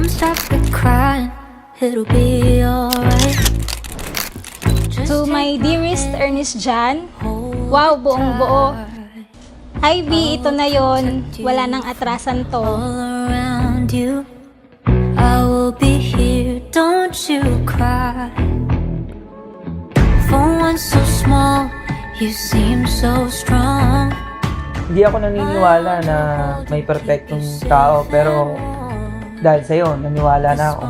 Come stop the crying, it'll be alright. To my dearest Ernest Jan, wow, buong buo. Hi B, ito na yon. Wala nang atrasan to. All around you, I will be here, don't you cry. For one so small, you seem so strong. Hindi ako naniniwala na may perfectong tao, pero dahil sa'yo, naniwala na ako.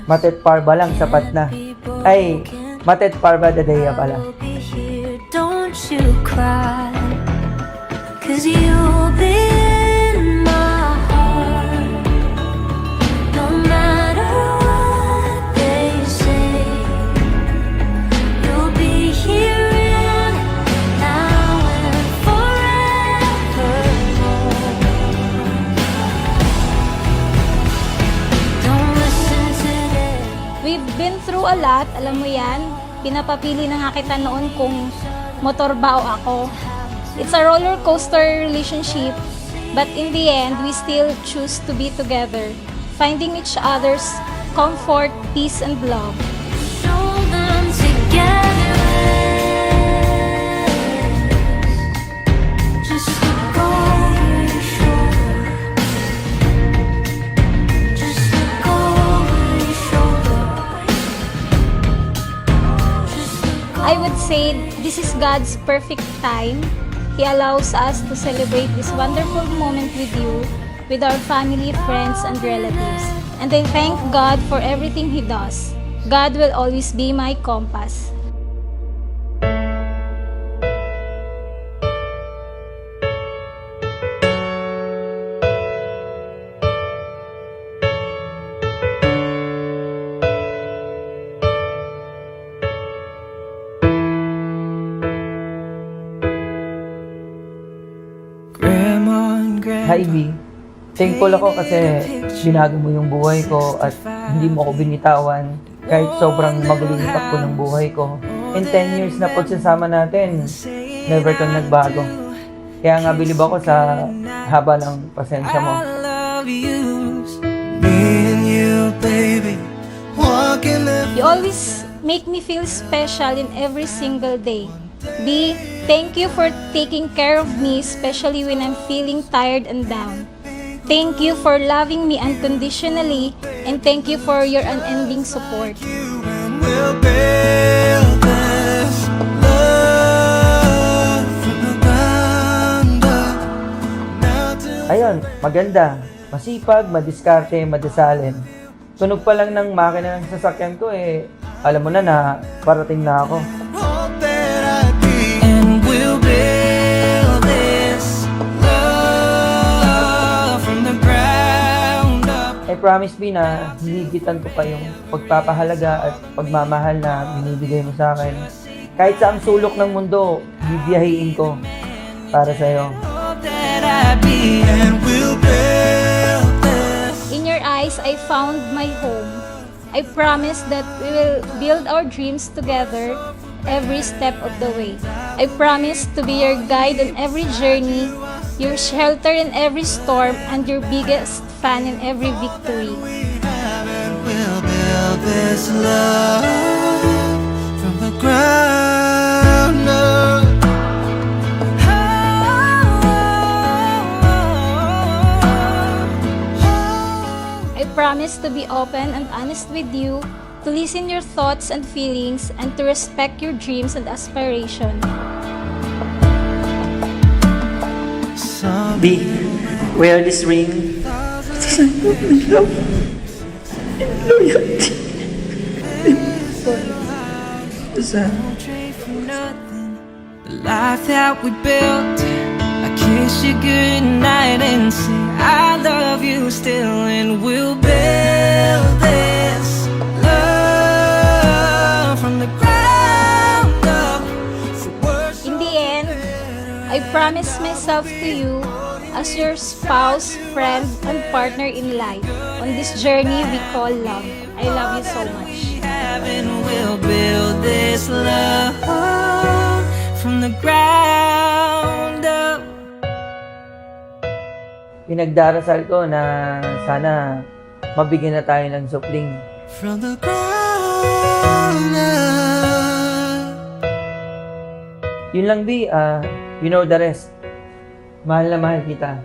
Matet parba lang, sapat na. Ay, matet parba dadeya pala. I'll be here, don't you cry. 'Cause you'll be in my heart, no matter what they say. You'll be here in now and forevermore. Don't listen to them. We've been through a lot, alam mo yan. Pinapapili na nga kita noon kung motor ba o ako. It's a roller coaster relationship, but in the end, we still choose to be together, finding each other's comfort, peace, and love. Show them together. Just look over your shoulder. Just look over your shoulder. Just look I would say this is God's perfect time. He allows us to celebrate this wonderful moment with you, with our family, friends, and relatives. And I thank God for everything He does. God will always be my compass. Hi B, thankful ako kasi binago mo yung buhay ko at hindi mo ako binitawan kahit sobrang magulo yung takbo ng buhay ko. In 10 years na pagsasama natin, never kang nagbago. Kaya nga bilib ako sa haba ng pasensya mo. You always make me feel special in every single day. B, thank you for taking care of me, especially when I'm feeling tired and down. Thank you for loving me unconditionally, and thank you for your unending support. Ayun, maganda. Masipag, madiskarte, madasalin. Tunog pa lang ng makina ng sasakyan ko alam mo na parating na ako. I promise me na hinigitan ko pa yung pagpapahalaga at pagmamahal na binibigay mo sa akin. Kahit sa ang sulok ng mundo, bibiyahiin ko para sa'yo. In your eyes, I found my home. I promise that we will build our dreams together every step of the way. I promise to be your guide on every journey, your shelter in every storm, and your biggest fan in every victory. We'll build this love from the ground up. I promise to be open and honest with you, to listen your thoughts and feelings, and to respect your dreams and aspirations. B, wear this ring. Love and loyalty. The life that we built, I kiss you goodnight and say I love you still, and we'll build this love from the ground up. In the end, I promise myself to you as your spouse, friend, and partner in life on this journey we call love. I love you so much. Heaven will build this love from the ground up. Pinagdarasal ko na sana mabigyan na tayo ng supling. From the ground up. Yun lang, B. You know the rest. Mahal na mahal kita.